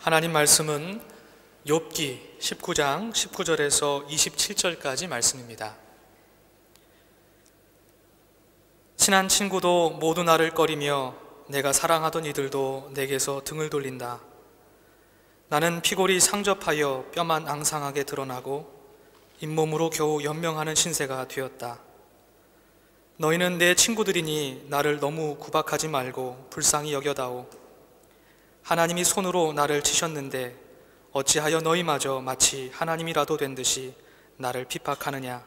하나님 말씀은 욥기 19장 19절에서 27절까지 말씀입니다. 친한 친구도 모두 나를 꺼리며 내가 사랑하던 이들도 내게서 등을 돌린다. 나는 피골이 상접하여 뼈만 앙상하게 드러나고 잇몸으로 겨우 연명하는 신세가 되었다. 너희는 내 친구들이니 나를 너무 구박하지 말고 불쌍히 여겨다오. 하나님이 손으로 나를 치셨는데 어찌하여 너희마저 마치 하나님이라도 된 듯이 나를 핍박하느냐.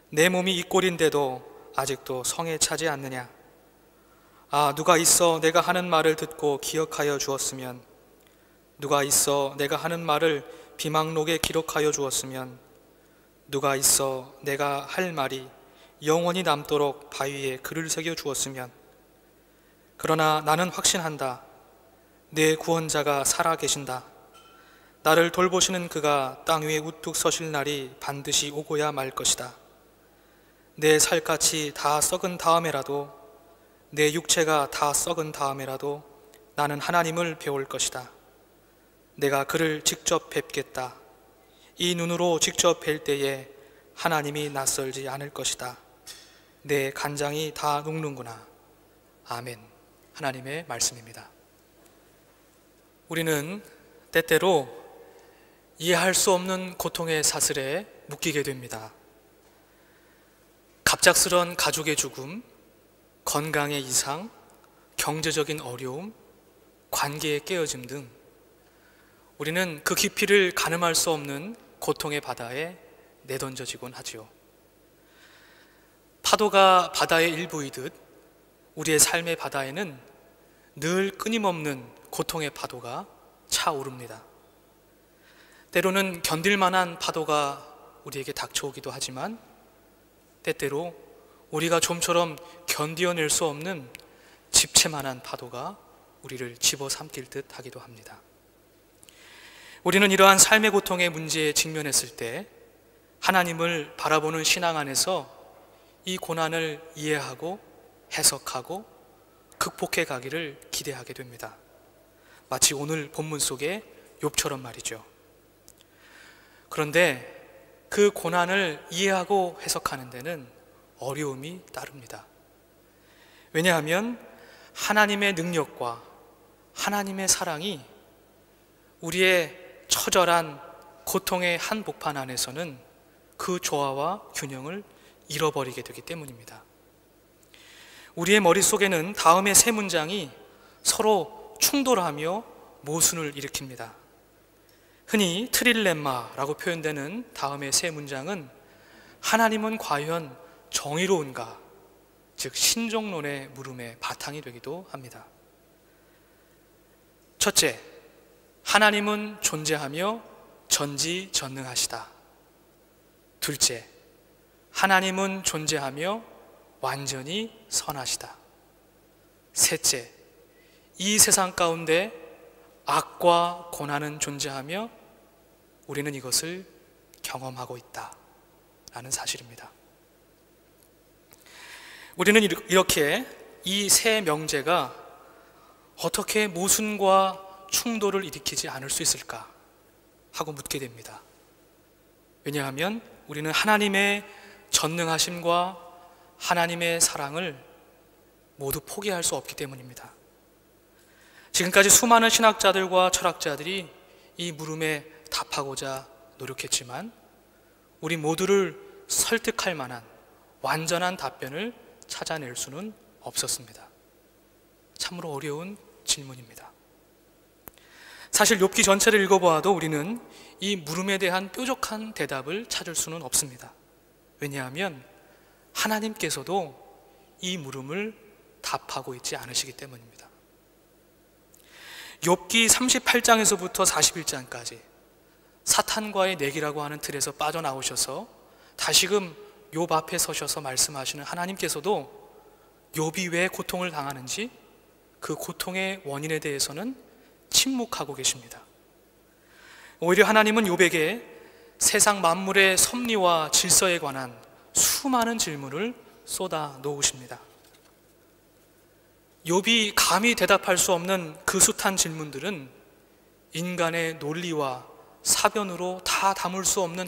내 몸이 이 꼴인데도 아직도 성에 차지 않느냐. 아, 누가 있어 내가 하는 말을 듣고 기억하여 주었으면, 누가 있어 내가 하는 말을 비망록에 기록하여 주었으면, 누가 있어 내가 할 말이 영원히 남도록 바위에 글을 새겨 주었으면. 그러나 나는 확신한다. 내 구원자가 살아 계신다. 나를 돌보시는 그가 땅 위에 우뚝 서실 날이 반드시 오고야 말 것이다. 내 살갗이 다 썩은 다음에라도, 내 육체가 다 썩은 다음에라도 나는 하나님을 배울 것이다. 내가 그를 직접 뵙겠다. 이 눈으로 직접 뵐 때에 하나님이 낯설지 않을 것이다. 내 간장이 다 녹는구나. 아멘. 하나님의 말씀입니다. 우리는 때때로 이해할 수 없는 고통의 사슬에 묶이게 됩니다. 갑작스런 가족의 죽음, 건강의 이상, 경제적인 어려움, 관계의 깨어짐 등 우리는 그 깊이를 가늠할 수 없는 고통의 바다에 내던져지곤 하지요. 파도가 바다의 일부이듯 우리의 삶의 바다에는 늘 끊임없는 고통의 파도가 차오릅니다. 때로는 견딜 만한 파도가 우리에게 닥쳐오기도 하지만 때때로 우리가 좀처럼 견디어낼 수 없는 집채만한 파도가 우리를 집어삼킬 듯 하기도 합니다. 우리는 이러한 삶의 고통의 문제에 직면했을 때 하나님을 바라보는 신앙 안에서 이 고난을 이해하고 해석하고 극복해 가기를 기대하게 됩니다. 마치 오늘 본문 속의 욥처럼 말이죠. 그런데 그 고난을 이해하고 해석하는 데는 어려움이 따릅니다. 왜냐하면 하나님의 능력과 하나님의 사랑이 우리의 처절한 고통의 한복판 안에서는 그 조화와 균형을 잃어버리게 되기 때문입니다. 우리의 머릿속에는 다음의 세 문장이 서로 충돌하며 모순을 일으킵니다. 흔히 트릴레마라고 표현되는 다음의 세 문장은 하나님은 과연 정의로운가, 즉 신종론의 물음의 바탕이 되기도 합니다. 첫째, 하나님은 존재하며 전지전능하시다. 둘째, 하나님은 존재하며 완전히 선하시다. 셋째, 이 세상 가운데 악과 고난은 존재하며 우리는 이것을 경험하고 있다라는 사실입니다. 우리는 이렇게 이 세 명제가 어떻게 모순과 충돌을 일으키지 않을 수 있을까 하고 묻게 됩니다. 왜냐하면 우리는 하나님의 전능하심과 하나님의 사랑을 모두 포기할 수 없기 때문입니다. 지금까지 수많은 신학자들과 철학자들이 이 물음에 답하고자 노력했지만 우리 모두를 설득할 만한 완전한 답변을 찾아낼 수는 없었습니다. 참으로 어려운 질문입니다. 사실 욥기 전체를 읽어보아도 우리는 이 물음에 대한 뾰족한 대답을 찾을 수는 없습니다. 왜냐하면 하나님께서도 이 물음을 답하고 있지 않으시기 때문입니다. 욥기 38장에서부터 41장까지 사탄과의 내기라고 하는 틀에서 빠져나오셔서 다시금 욥 앞에 서셔서 말씀하시는 하나님께서도 욥이 왜 고통을 당하는지 그 고통의 원인에 대해서는 침묵하고 계십니다. 오히려 하나님은 욥에게 세상 만물의 섭리와 질서에 관한 수많은 질문을 쏟아 놓으십니다. 욥이 감히 대답할 수 없는 그 숱한 질문들은 인간의 논리와 사변으로 다 담을 수 없는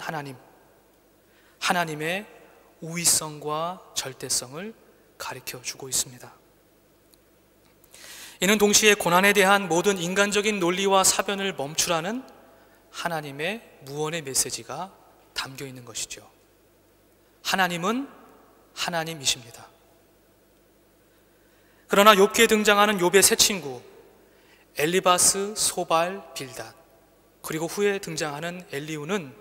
하나님의 우위성과 절대성을 가르쳐 주고 있습니다. 이는 동시에 고난에 대한 모든 인간적인 논리와 사변을 멈추라는 하나님의 무언의 메시지가 담겨 있는 것이죠. 하나님은 하나님이십니다. 그러나 욥기에 등장하는 욥의 세 친구 엘리바스, 소발, 빌닷, 그리고 후에 등장하는 엘리후는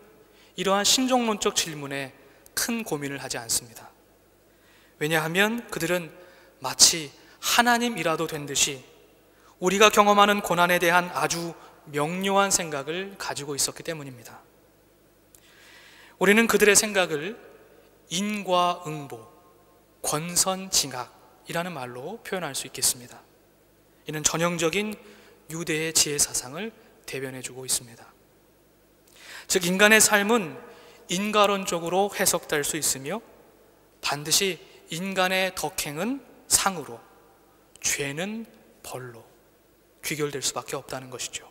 이러한 신종론적 질문에 큰 고민을 하지 않습니다. 왜냐하면 그들은 마치 하나님이라도 된 듯이 우리가 경험하는 고난에 대한 아주 명료한 생각을 가지고 있었기 때문입니다. 우리는 그들의 생각을 인과응보, 권선징악이라는 말로 표현할 수 있겠습니다. 이는 전형적인 유대의 지혜 사상을 대변해주고 있습니다. 즉 인간의 삶은 인과론적으로 해석될 수 있으며 반드시 인간의 덕행은 상으로, 죄는 벌로 귀결될 수밖에 없다는 것이죠.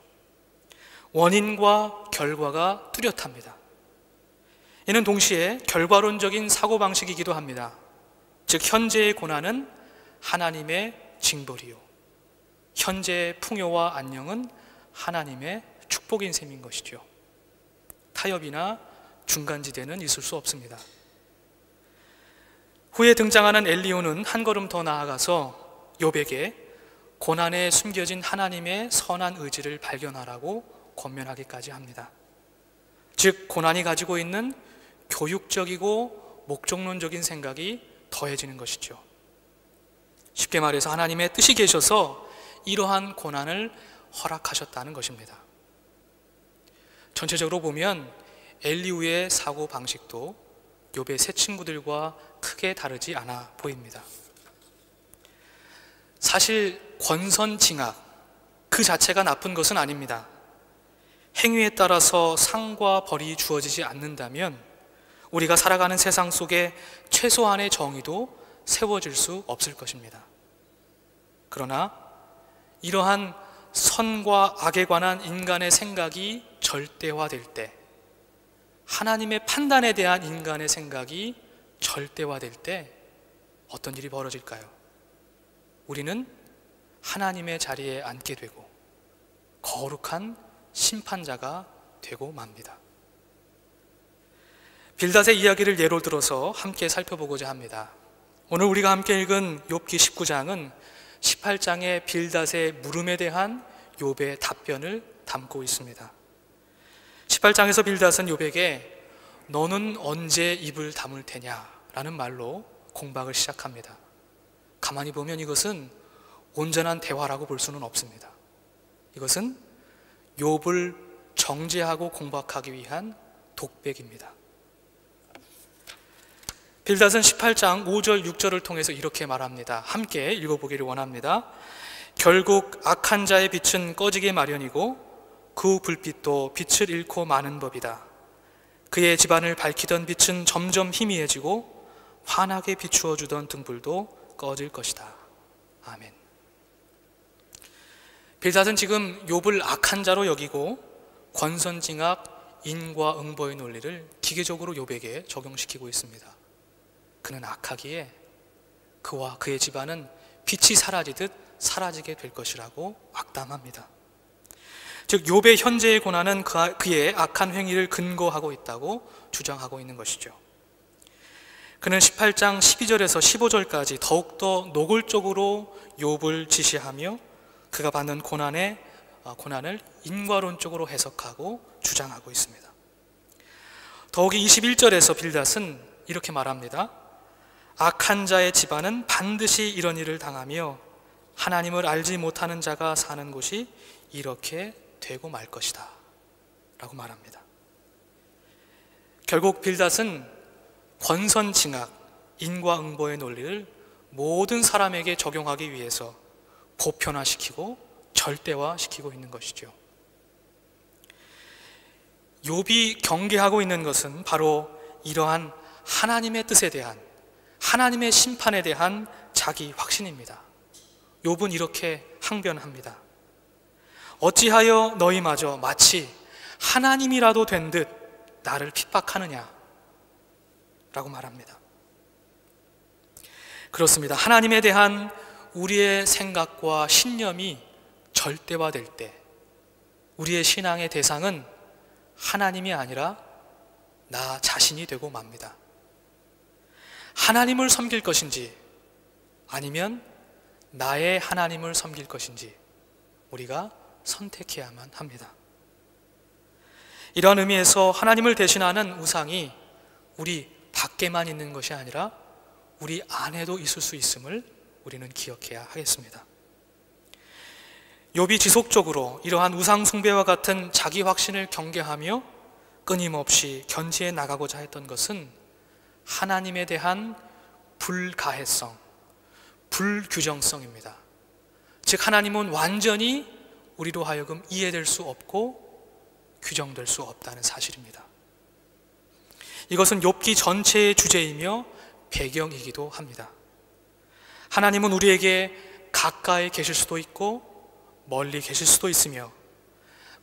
원인과 결과가 뚜렷합니다. 이는 동시에 결과론적인 사고방식이기도 합니다. 즉 현재의 고난은 하나님의 징벌이요, 현재의 풍요와 안녕은 하나님의 축복인 셈인 것이죠. 타협이나 중간지대는 있을 수 없습니다. 후에 등장하는 엘리후는 한 걸음 더 나아가서 욥에게 고난에 숨겨진 하나님의 선한 의지를 발견하라고 권면하기까지 합니다. 즉 고난이 가지고 있는 교육적이고 목적론적인 생각이 더해지는 것이죠. 쉽게 말해서 하나님의 뜻이 계셔서 이러한 고난을 허락하셨다는 것입니다. 전체적으로 보면 엘리후의 사고 방식도 욥의 세 친구들과 크게 다르지 않아 보입니다. 사실 권선징악 그 자체가 나쁜 것은 아닙니다. 행위에 따라서 상과 벌이 주어지지 않는다면 우리가 살아가는 세상 속에 최소한의 정의도 세워질 수 없을 것입니다. 그러나 이러한 선과 악에 관한 인간의 생각이 절대화될 때, 하나님의 판단에 대한 인간의 생각이 절대화될 때 어떤 일이 벌어질까요? 우리는 하나님의 자리에 앉게 되고 거룩한 심판자가 되고 맙니다. 빌닷의 이야기를 예로 들어서 함께 살펴보고자 합니다. 오늘 우리가 함께 읽은 욥기 19장은 18장의 빌닷의 물음에 대한 욥의 답변을 담고 있습니다. 18장에서 빌닷은 욥에게 너는 언제 입을 다물 테냐 라는 말로 공박을 시작합니다. 가만히 보면 이것은 온전한 대화라고 볼 수는 없습니다. 이것은 욥을 정죄하고 공박하기 위한 독백입니다. 빌닷은 18장 5절 6절을 통해서 이렇게 말합니다. 함께 읽어보기를 원합니다. 결국 악한 자의 빛은 꺼지게 마련이고 그 불빛도 빛을 잃고 마는 법이다. 그의 집안을 밝히던 빛은 점점 희미해지고 환하게 비추어 주던 등불도 꺼질 것이다. 아멘. 빌닷은 지금 욥을 악한 자로 여기고 권선징악, 인과응보의 논리를 기계적으로 욥에게 적용시키고 있습니다. 그는 악하기에 그와 그의 집안은 빛이 사라지듯 사라지게 될 것이라고 악담합니다. 즉 욥의 현재의 고난은 그의 악한 행위를 근거하고 있다고 주장하고 있는 것이죠. 그는 18장 12절에서 15절까지 더욱더 노골적으로 욥을 지시하며 그가 받는 고난을 인과론적으로 해석하고 주장하고 있습니다. 더욱이 21절에서 빌닷은 이렇게 말합니다. 악한 자의 집안은 반드시 이런 일을 당하며 하나님을 알지 못하는 자가 사는 곳이 이렇게 되고 말 것이다 라고 말합니다. 결국 빌닷은 권선징악, 인과응보의 논리를 모든 사람에게 적용하기 위해서 보편화시키고 절대화시키고 있는 것이죠. 욥이 경계하고 있는 것은 바로 이러한 하나님의 뜻에 대한, 하나님의 심판에 대한 자기 확신입니다. 욥은 이렇게 항변합니다. 어찌하여 너희마저 마치 하나님이라도 된 듯 나를 핍박하느냐 라고 말합니다. 그렇습니다. 하나님에 대한 우리의 생각과 신념이 절대화될 때 우리의 신앙의 대상은 하나님이 아니라 나 자신이 되고 맙니다. 하나님을 섬길 것인지 아니면 나의 하나님을 섬길 것인지 우리가 선택해야만 합니다. 이러한 의미에서 하나님을 대신하는 우상이 우리 밖에만 있는 것이 아니라 우리 안에도 있을 수 있음을 우리는 기억해야 하겠습니다. 욥이 지속적으로 이러한 우상 숭배와 같은 자기 확신을 경계하며 끊임없이 견지해 나가고자 했던 것은 하나님에 대한 불가해성, 불규정성입니다. 즉 하나님은 완전히 우리로 하여금 이해될 수 없고 규정될 수 없다는 사실입니다. 이것은 욥기 전체의 주제이며 배경이기도 합니다. 하나님은 우리에게 가까이 계실 수도 있고 멀리 계실 수도 있으며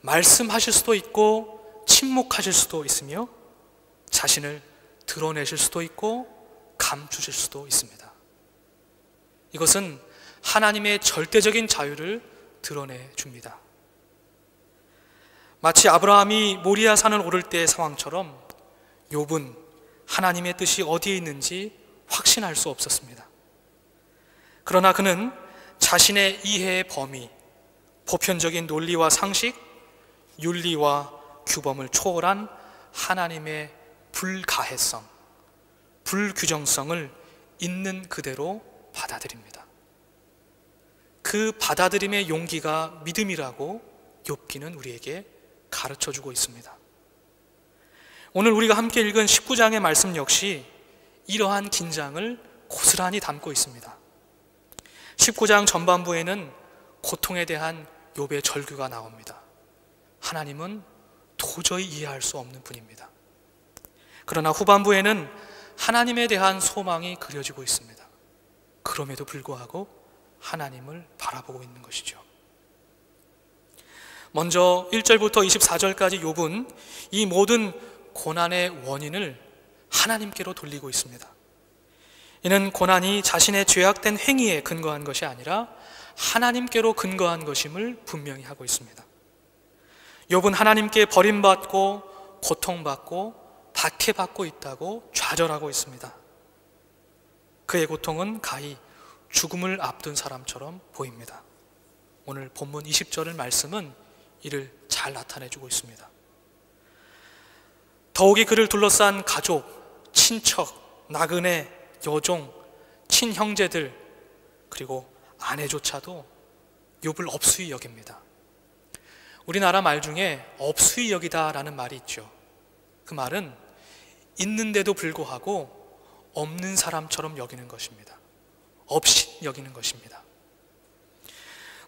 말씀하실 수도 있고 침묵하실 수도 있으며 자신을 드러내실 수도 있고 감추실 수도 있습니다. 이것은 하나님의 절대적인 자유를 드러내 줍니다. 마치 아브라함이 모리아 산을 오를 때의 상황처럼 욥은 하나님의 뜻이 어디에 있는지 확신할 수 없었습니다. 그러나 그는 자신의 이해의 범위, 보편적인 논리와 상식, 윤리와 규범을 초월한 하나님의 불가해성, 불규정성을 있는 그대로 받아들입니다. 그 받아들임의 용기가 믿음이라고 욥기는 우리에게 가르쳐주고 있습니다. 오늘 우리가 함께 읽은 19장의 말씀 역시 이러한 긴장을 고스란히 담고 있습니다. 19장 전반부에는 고통에 대한 욥의 절규가 나옵니다. 하나님은 도저히 이해할 수 없는 분입니다. 그러나 후반부에는 하나님에 대한 소망이 그려지고 있습니다. 그럼에도 불구하고 하나님을 바라보고 있는 것이죠. 먼저 1절부터 24절까지 욥은 이 모든 고난의 원인을 하나님께로 돌리고 있습니다. 이는 고난이 자신의 죄악된 행위에 근거한 것이 아니라 하나님께로 근거한 것임을 분명히 하고 있습니다. 욥은 하나님께 버림받고 고통받고 박해받고 있다고 좌절하고 있습니다. 그의 고통은 가히 죽음을 앞둔 사람처럼 보입니다. 오늘 본문 20절의 말씀은 이를 잘 나타내주고 있습니다. 더욱이 그를 둘러싼 가족, 친척, 나그네, 여종, 친형제들 그리고 아내조차도 욥을 업수히 여깁니다. 우리나라 말 중에 업수히 여기다라는 말이 있죠. 그 말은 있는데도 불구하고 없는 사람처럼 여기는 것입니다. 없이 여기는 것입니다.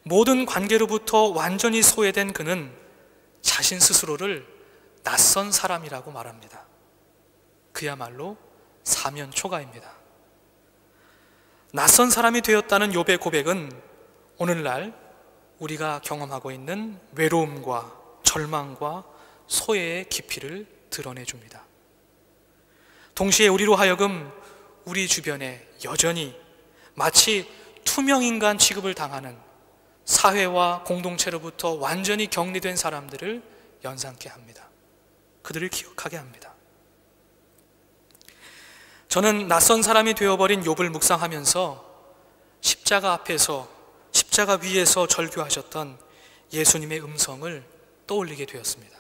모든 관계로부터 완전히 소외된 그는 자신 스스로를 낯선 사람이라고 말합니다. 그야말로 사면초가입니다. 낯선 사람이 되었다는 욥의 고백은 오늘날 우리가 경험하고 있는 외로움과 절망과 소외의 깊이를 드러내줍니다. 동시에 우리로 하여금 우리 주변에 여전히 마치 투명인간 취급을 당하는 사회와 공동체로부터 완전히 격리된 사람들을 연상케 합니다. 그들을 기억하게 합니다. 저는 낯선 사람이 되어버린 욥을 묵상하면서 십자가 앞에서 십자가 위에서 절규하셨던 예수님의 음성을 떠올리게 되었습니다.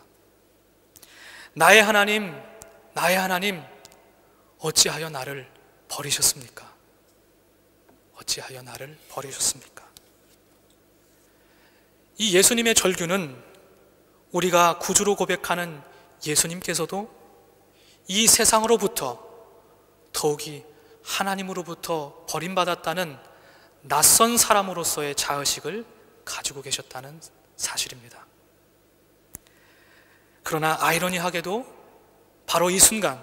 나의 하나님, 나의 하나님, 어찌하여 나를 버리셨습니까? 어찌하여 나를 버리셨습니까? 이 예수님의 절규는 우리가 구주로 고백하는 예수님께서도 이 세상으로부터 더욱이 하나님으로부터 버림받았다는 낯선 사람으로서의 자의식을 가지고 계셨다는 사실입니다. 그러나 아이러니하게도 바로 이 순간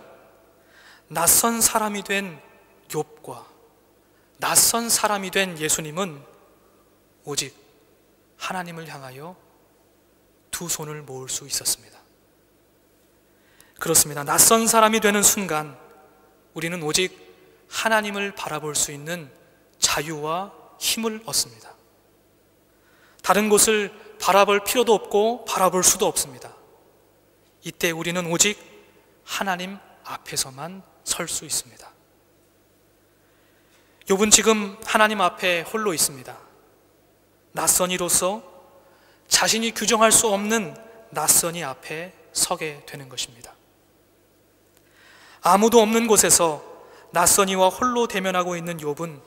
낯선 사람이 된 욥과 낯선 사람이 된 예수님은 오직 하나님을 향하여 두 손을 모을 수 있었습니다. 그렇습니다. 낯선 사람이 되는 순간 우리는 오직 하나님을 바라볼 수 있는 자유와 힘을 얻습니다. 다른 곳을 바라볼 필요도 없고 바라볼 수도 없습니다. 이때 우리는 오직 하나님 앞에서만 설 수 있습니다. 욥은 지금 하나님 앞에 홀로 있습니다. 낯선 이로서 자신이 규정할 수 없는 낯선이 앞에 서게 되는 것입니다. 아무도 없는 곳에서 낯선이와 홀로 대면하고 있는 욥은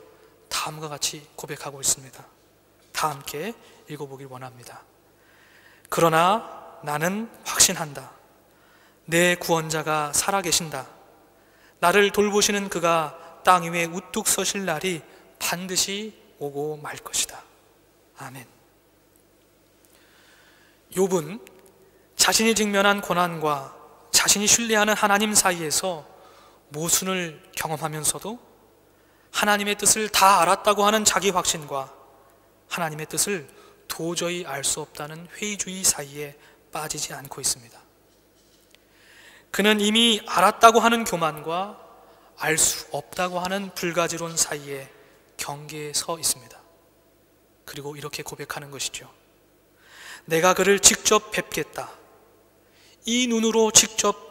다음과 같이 고백하고 있습니다. 다 함께 읽어보길 원합니다. 그러나 나는 확신한다. 내 구원자가 살아계신다. 나를 돌보시는 그가 땅 위에 우뚝 서실 날이 반드시 오고 말 것이다. 아멘. 욥은 자신이 직면한 고난과 자신이 신뢰하는 하나님 사이에서 모순을 경험하면서도 하나님의 뜻을 다 알았다고 하는 자기 확신과 하나님의 뜻을 도저히 알 수 없다는 회의주의 사이에 빠지지 않고 있습니다. 그는 이미 알았다고 하는 교만과 알 수 없다고 하는 불가지론 사이에 경계에 서 있습니다. 그리고 이렇게 고백하는 것이죠. 내가 그를 직접 뵙겠다. 이 눈으로 직접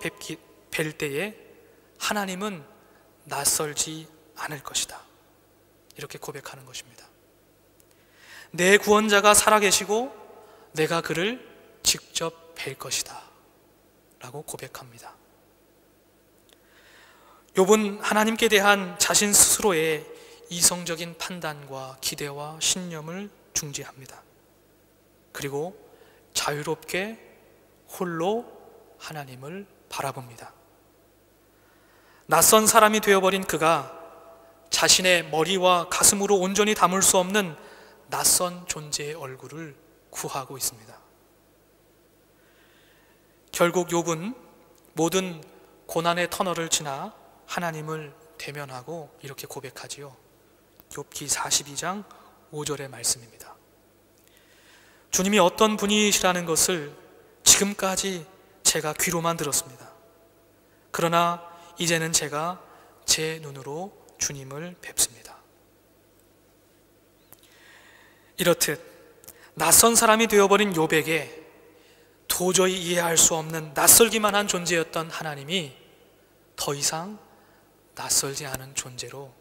뵐 때에 하나님은 낯설지 않을 것이다. 이렇게 고백하는 것입니다. 내 구원자가 살아계시고 내가 그를 직접 뵐 것이다 라고 고백합니다. 욥은 하나님께 대한 자신 스스로의 이성적인 판단과 기대와 신념을 중지합니다. 그리고 자유롭게 홀로 하나님을 바라봅니다. 낯선 사람이 되어버린 그가 자신의 머리와 가슴으로 온전히 담을 수 없는 낯선 존재의 얼굴을 구하고 있습니다. 결국 욥은 모든 고난의 터널을 지나 하나님을 대면하고 이렇게 고백하지요. 욥기 42장 5절의 말씀입니다. 주님이 어떤 분이시라는 것을 지금까지 제가 귀로만 들었습니다. 그러나 이제는 제가 제 눈으로 주님을 뵙습니다. 이렇듯 낯선 사람이 되어버린 욥에게 도저히 이해할 수 없는 낯설기만 한 존재였던 하나님이 더 이상 낯설지 않은 존재로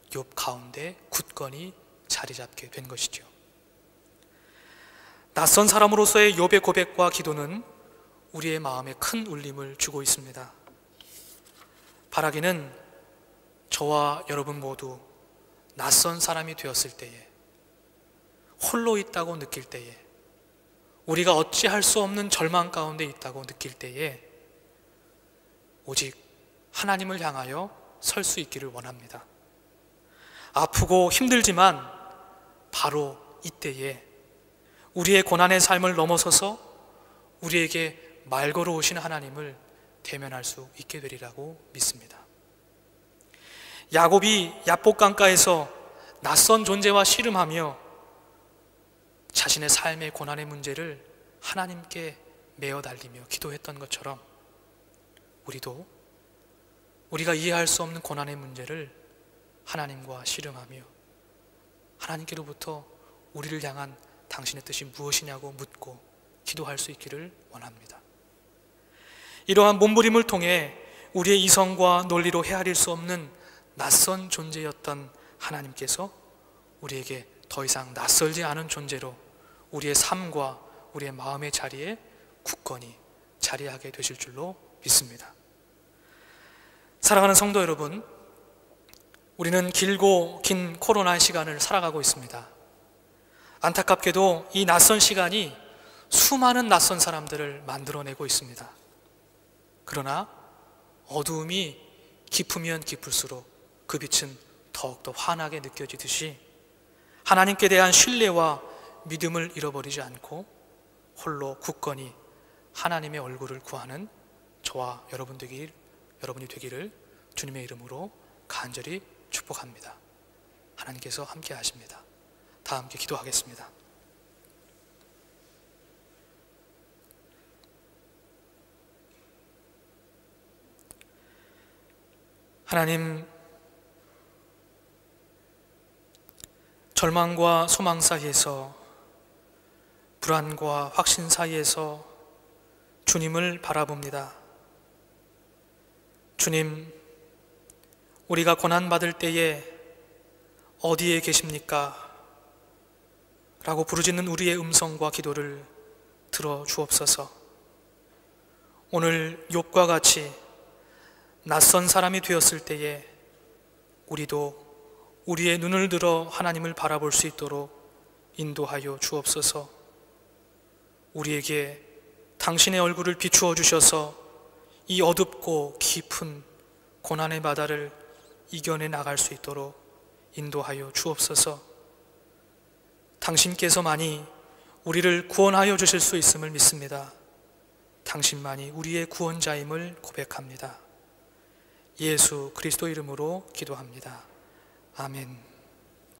욥 가운데 굳건히 자리 잡게 된 것이죠. 낯선 사람으로서의 욥의 고백과 기도는 우리의 마음에 큰 울림을 주고 있습니다. 바라기는 저와 여러분 모두 낯선 사람이 되었을 때에, 홀로 있다고 느낄 때에, 우리가 어찌할 수 없는 절망 가운데 있다고 느낄 때에 오직 하나님을 향하여 설 수 있기를 원합니다. 아프고 힘들지만 바로 이때에 우리의 고난의 삶을 넘어서서 우리에게 말 걸어오신 하나님을 대면할 수 있게 되리라고 믿습니다. 야곱이 야복강가에서 낯선 존재와 씨름하며 자신의 삶의 고난의 문제를 하나님께 메어 달리며 기도했던 것처럼 우리도 우리가 이해할 수 없는 고난의 문제를 하나님과 씨름하며 하나님께로부터 우리를 향한 당신의 뜻이 무엇이냐고 묻고 기도할 수 있기를 원합니다. 이러한 몸부림을 통해 우리의 이성과 논리로 헤아릴 수 없는 낯선 존재였던 하나님께서 우리에게 더 이상 낯설지 않은 존재로 우리의 삶과 우리의 마음의 자리에 굳건히 자리하게 되실 줄로 믿습니다. 사랑하는 성도 여러분, 우리는 길고 긴 코로나의 시간을 살아가고 있습니다. 안타깝게도 이 낯선 시간이 수많은 낯선 사람들을 만들어내고 있습니다. 그러나 어두움이 깊으면 깊을수록 그 빛은 더욱더 환하게 느껴지듯이 하나님께 대한 신뢰와 믿음을 잃어버리지 않고 홀로 굳건히 하나님의 얼굴을 구하는 저와 여러분이 되기를 주님의 이름으로 간절히 축복합니다. 하나님께서 함께 하십니다. 다 함께 기도하겠습니다. 하나님, 절망과 소망 사이에서, 불안과 확신 사이에서 주님을 바라봅니다. 주님, 우리가 고난받을 때에 어디에 계십니까? 라고 부르짖는 우리의 음성과 기도를 들어 주옵소서. 오늘 욥과 같이 낯선 사람이 되었을 때에 우리도 우리의 눈을 들어 하나님을 바라볼 수 있도록 인도하여 주옵소서. 우리에게 당신의 얼굴을 비추어 주셔서 이 어둡고 깊은 고난의 바다를 이겨내 나갈 수 있도록 인도하여 주옵소서. 당신께서만이 우리를 구원하여 주실 수 있음을 믿습니다. 당신만이 우리의 구원자임을 고백합니다. 예수 그리스도 이름으로 기도합니다. 아멘.